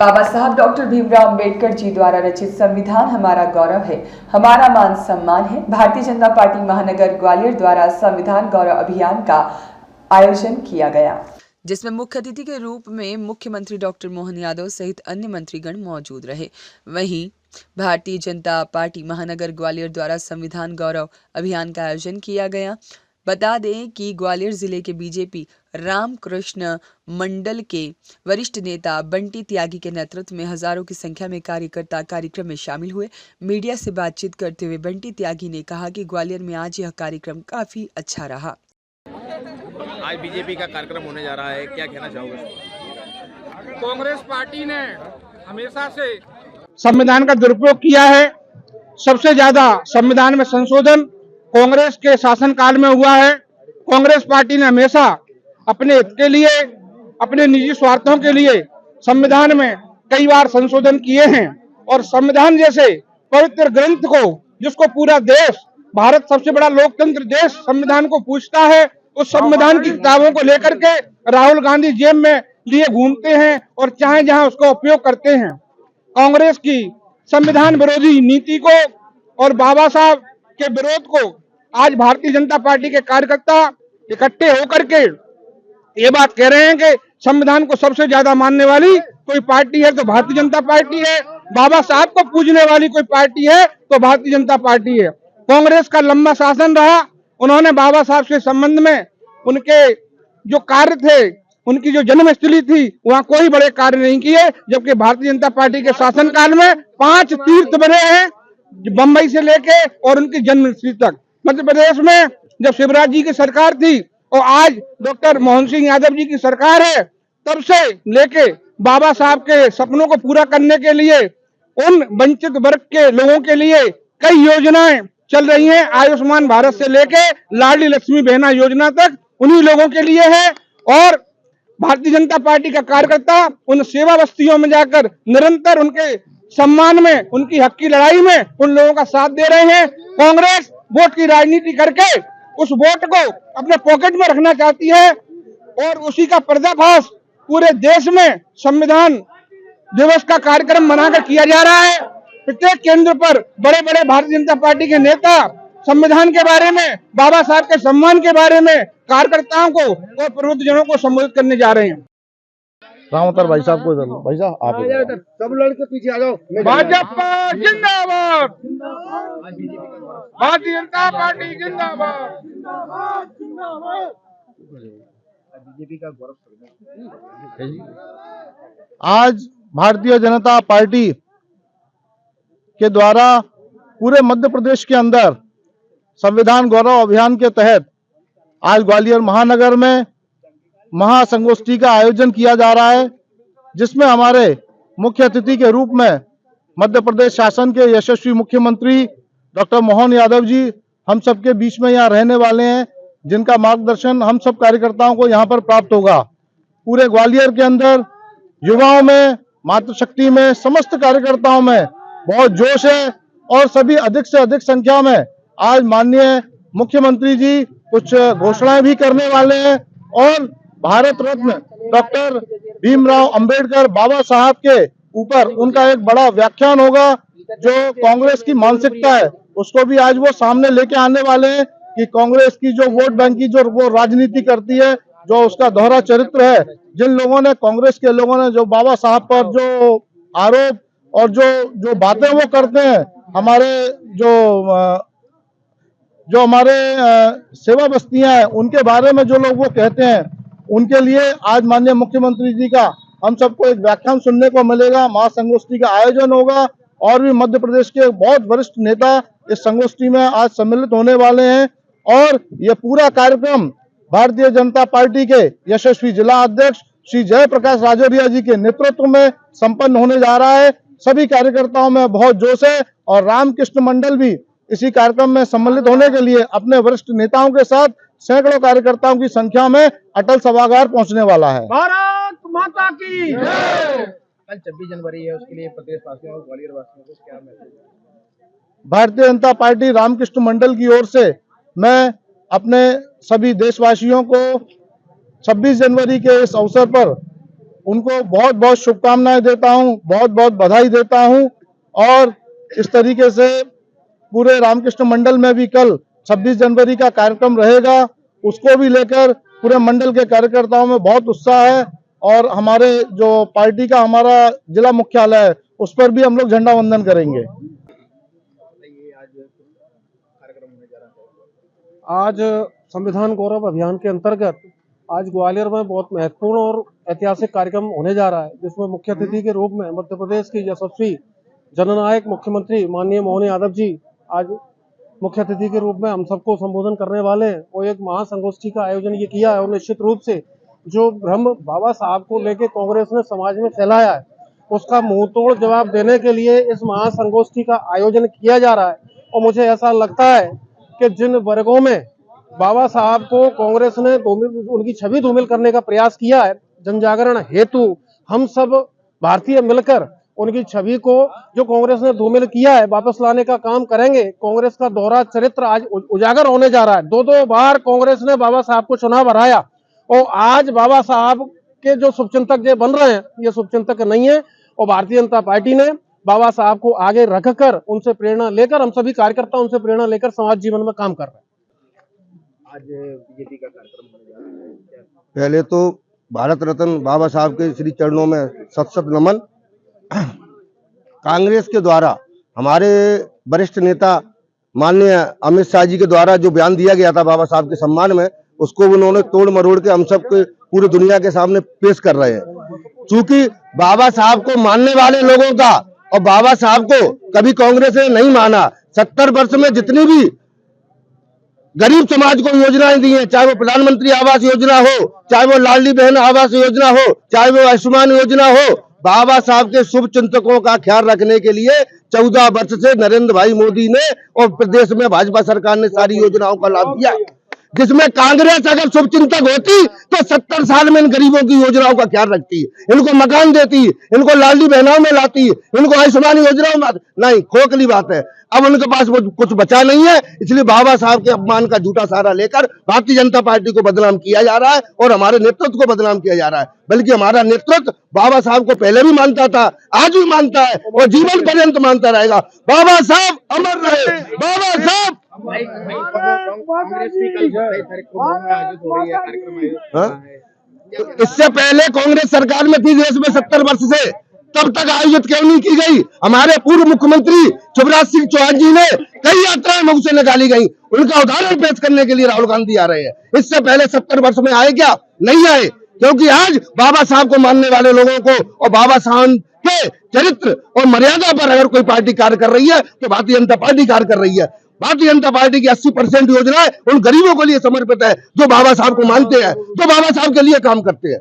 बाबा साहब डॉक्टर भीमराव अंबेडकर जी द्वारा रचित संविधान हमारा गौरव है, हमारा मान सम्मान है। भारतीय जनता पार्टी महानगर ग्वालियर द्वारा संविधान गौरव अभियान का आयोजन किया गया, जिसमें मुख्य अतिथि के रूप में मुख्यमंत्री डॉक्टर मोहन यादव सहित अन्य मंत्रीगण मौजूद रहे। वहीं भारतीय जनता पार्टी महानगर ग्वालियर द्वारा संविधान गौरव अभियान का आयोजन किया गया। बता दें कि ग्वालियर जिले के बीजेपी रामकृष्ण मंडल के वरिष्ठ नेता बंटी त्यागी के नेतृत्व में हजारों की संख्या में कार्यकर्ता कार्यक्रम में शामिल हुए। मीडिया से बातचीत करते हुए बंटी त्यागी ने कहा कि ग्वालियर में आज यह कार्यक्रम काफी अच्छा रहा। आज बीजेपी का कार्यक्रम होने जा रहा है, क्या कहना चाहोगे? कांग्रेस पार्टी ने हमेशा से संविधान का दुरुपयोग किया है। सबसे ज्यादा संविधान में संशोधन कांग्रेस के शासनकाल में हुआ है। कांग्रेस पार्टी ने हमेशा अपने हित के लिए, अपने निजी स्वार्थों के लिए संविधान में कई बार संशोधन किए हैं और संविधान जैसे पवित्र ग्रंथ को, जिसको पूरा देश, भारत सबसे बड़ा लोकतंत्र देश संविधान को पूछता है, उस संविधान की किताबों को लेकर के राहुल गांधी जेब में लिए घूमते हैं और चाहे जहां उसका उपयोग करते हैं। कांग्रेस की संविधान विरोधी नीति को और बाबा साहब के विरोध को आज भारतीय जनता पार्टी के कार्यकर्ता इकट्ठे होकर के ये बात कह रहे हैं कि संविधान को सबसे ज्यादा मानने वाली कोई पार्टी है तो भारतीय जनता पार्टी है, बाबा साहब को पूजने वाली कोई पार्टी है तो भारतीय जनता पार्टी है। कांग्रेस का लंबा शासन रहा, उन्होंने बाबा साहब के संबंध में उनके जो कार्य थे, उनकी जो जन्मस्थली थी, वहां कोई बड़े कार्य नहीं किए, जबकि भारतीय जनता पार्टी के शासनकाल में 5 तीर्थ बने हैं, बंबई से लेके और उनकी जन्मस्थली तक। मध्य प्रदेश में जब शिवराज जी की सरकार थी और आज डॉक्टर मोहन सिंह यादव जी की सरकार है, तब से लेके बाबा साहब के सपनों को पूरा करने के लिए उन वंचित वर्ग के लोगों के लिए कई योजनाएं चल रही हैं। आयुष्मान भारत से लेके लाडली लक्ष्मी बहना योजना तक उन्हीं लोगों के लिए है और भारतीय जनता पार्टी का कार्यकर्ता उन सेवा बस्तियों में जाकर निरंतर उनके सम्मान में, उनकी हक की लड़ाई में उन लोगों का साथ दे रहे हैं। कांग्रेस वोट की राजनीति करके उस वोट को अपने पॉकेट में रखना चाहती है और उसी का पर्दाफाश पूरे देश में संविधान दिवस का कार्यक्रम मनाकर किया जा रहा है। प्रत्येक केंद्र पर बड़े बड़े भारतीय जनता पार्टी के नेता संविधान के बारे में, बाबा साहब के सम्मान के बारे में कार्यकर्ताओं को और प्रबुद्धजनों को संबोधित करने जा रहे हैं। रामतर भाई साहब को भाई साहब आप सब लड़के पीछे आ जाओ। भाजपा जिंदाबाद, भारतीय जनता पार्टी जिंदाबाद। बीजेपी का गौरव। आज भारतीय जनता पार्टी के द्वारा पूरे मध्य प्रदेश के अंदर संविधान गौरव अभियान के तहत आज ग्वालियर महानगर में महासंगोष्ठी का आयोजन किया जा रहा है, जिसमें हमारे मुख्य अतिथि के रूप में मध्य प्रदेश शासन के यशस्वी मुख्यमंत्री डॉक्टर मोहन यादव जी हम सबके बीच में यहाँ रहने वाले हैं, जिनका मार्गदर्शन हम सब कार्यकर्ताओं को यहाँ पर प्राप्त होगा। पूरे ग्वालियर के अंदर युवाओं में, मातृशक्ति में, समस्त कार्यकर्ताओं में बहुत जोश है और सभी अधिक से अधिक संख्या में आज माननीय मुख्यमंत्री जी कुछ घोषणाएं भी करने वाले हैं और भारत रत्न डॉक्टर भीमराव अंबेडकर बाबा साहब के ऊपर उनका एक बड़ा व्याख्यान होगा। जो कांग्रेस की मानसिकता है उसको भी आज वो सामने लेके आने वाले हैं कि कांग्रेस की जो वोट बैंक की जो वो राजनीति करती है, जो उसका दोहरा चरित्र है, जिन लोगों ने, कांग्रेस के लोगों ने जो बाबा साहब पर जो आरोप और जो बातें वो करते हैं, हमारे जो हमारे सेवा बस्तियां हैं उनके बारे में जो लोग वो कहते हैं, उनके लिए आज माननीय मुख्यमंत्री जी का हम सबको एक व्याख्यान सुनने को मिलेगा। महासंगोष्ठी का आयोजन होगा और भी मध्य प्रदेश के बहुत वरिष्ठ नेता इस संगोष्ठी में आज सम्मिलित होने वाले हैं और ये पूरा कार्यक्रम भारतीय जनता पार्टी के यशस्वी जिला अध्यक्ष श्री जयप्रकाश राजौरिया जी के नेतृत्व में संपन्न होने जा रहा है। सभी कार्यकर्ताओं में बहुत जोश है और रामकृष्ण मंडल भी इसी कार्यक्रम में सम्मिलित होने के लिए अपने वरिष्ठ नेताओं के साथ सैकड़ों कार्यकर्ताओं की संख्या में अटल सभागार पहुंचने वाला है। भारत माता की कल 26 जनवरी है, उसके लिए प्रदेश वासियों और ग्वालियर वासियों को क्या मैसेज? भारतीय जनता पार्टी रामकृष्ण मंडल की ओर से मैं अपने सभी देशवासियों को 26 जनवरी के इस अवसर पर उनको बहुत बहुत शुभकामनाएं देता हूं, बहुत बहुत बधाई देता हूं। और इस तरीके से पूरे रामकृष्ण मंडल में भी कल 26 जनवरी का कार्यक्रम रहेगा, उसको भी लेकर पूरे मंडल के कार्यकर्ताओं में बहुत उत्साह है। और हमारे जो पार्टी का हमारा जिला मुख्यालय है उस पर भी हम लोग झंडा वंदन करेंगे। आज संविधान गौरव अभियान के अंतर्गत आज ग्वालियर में बहुत महत्वपूर्ण और ऐतिहासिक कार्यक्रम होने जा रहा है, जिसमें मुख्य अतिथि के रूप में मध्य प्रदेश की यशस्वी जननायक मुख्यमंत्री माननीय मोहन यादव जी आज मुख्य अतिथि के रूप में हम सबको संबोधन करने वाले हैं। और एक महासंगोष्ठी का आयोजन ये किया है और निश्चित रूप से जो भ्रम बाबा साहब को लेकर कांग्रेस ने समाज में फैलाया है उसका मुंहतोड़ जवाब देने के लिए इस महासंगोष्ठी का आयोजन किया जा रहा है। और मुझे ऐसा लगता है कि जिन वर्गों में बाबा साहब को कांग्रेस ने उनकी छवि धूमिल करने का प्रयास किया है, जनजागरण हेतु हम सब भारतीय मिलकर उनकी छवि को जो कांग्रेस ने धूमिल किया है वापस लाने का काम करेंगे। कांग्रेस का दोहरा चरित्र आज उजागर होने जा रहा है। दो बार कांग्रेस ने बाबा साहब को चुनाव हराया और आज बाबा साहब के जो शुभचिंतक जो बन रहे हैं ये शुभचिंतक नहीं है। और भारतीय जनता पार्टी ने बाबा साहब को आगे रखकर उनसे प्रेरणा लेकर हम सभी कार्यकर्ता उनसे प्रेरणा लेकर समाज जीवन में काम कर रहे हैं। आज बीजेपी का कार्यक्रम होने जा रहा है, क्या पहले तो भारत रत्न बाबा साहब के श्री चरणों में शत शत नमन। कांग्रेस के द्वारा हमारे वरिष्ठ नेता माननीय अमित शाह जी के द्वारा जो बयान दिया गया था बाबा साहब के सम्मान में, उसको उन्होंने तोड़ मरोड़ के हम सब के पूरी दुनिया के सामने पेश कर रहे हैं। क्योंकि बाबा साहब को मानने वाले लोगों का और बाबा साहब को कभी कांग्रेस ने नहीं माना। 70 वर्ष में जितनी भी गरीब समाज को योजनाएं दी हैं, चाहे वो प्रधानमंत्री आवास योजना हो, चाहे वो लाडली बहन आवास योजना हो, चाहे वो आयुष्मान योजना हो, बाबा साहब के शुभ चिंतकों का ख्याल रखने के लिए 14 वर्ष से नरेंद्र भाई मोदी ने और प्रदेश में भाजपा सरकार ने सारी योजनाओं का लाभ दिया। जिसमें कांग्रेस अगर शुभ चिंतक होती तो 70 साल में इन गरीबों की योजनाओं का ख्याल रखती, इनको मकान देती, इनको लाडली बहनाओं में लाती, इनको आयुष्मान योजनाओं में नहीं। खोखली बात है, अब उनके पास वो कुछ बचा नहीं है, इसलिए बाबा साहब के अपमान का झूठा सहारा लेकर भारतीय जनता पार्टी को बदनाम किया जा रहा है और हमारे नेतृत्व को बदनाम किया जा रहा है। बल्कि हमारा नेतृत्व बाबा साहब को पहले भी मानता था, आज भी मानता है और जीवन पर्यंत मानता रहेगा। बाबा साहब अमर रहे, बाबा साहब। कांग्रेस भी कल 27 तारीख को में आयोजित हो रही है, कार्यक्रम आयोजित हो रहा है। इससे पहले कांग्रेस सरकार में थी देश में 70 वर्ष से, तब तक आयोजित क्यों नहीं की गई? हमारे पूर्व मुख्यमंत्री शिवराज सिंह चौहान जी ने कई यात्राएं मुंह से निकाली गई, उनका उदाहरण पेश करने के लिए राहुल गांधी आ रहे हैं। इससे पहले 70 वर्ष में आए क्या? नहीं आए, क्योंकि आज बाबा साहब को मानने वाले लोगों को और बाबा साहब के चरित्र और मर्यादा पर अगर कोई पार्टी कार्य कर रही है तो भारतीय जनता पार्टी कार्य कर रही है। भारतीय जनता पार्टी की 80% योजनाएं उन गरीबों के लिए समर्पित है जो बाबा साहब को मानते हैं, जो बाबा साहब के लिए काम करते हैं।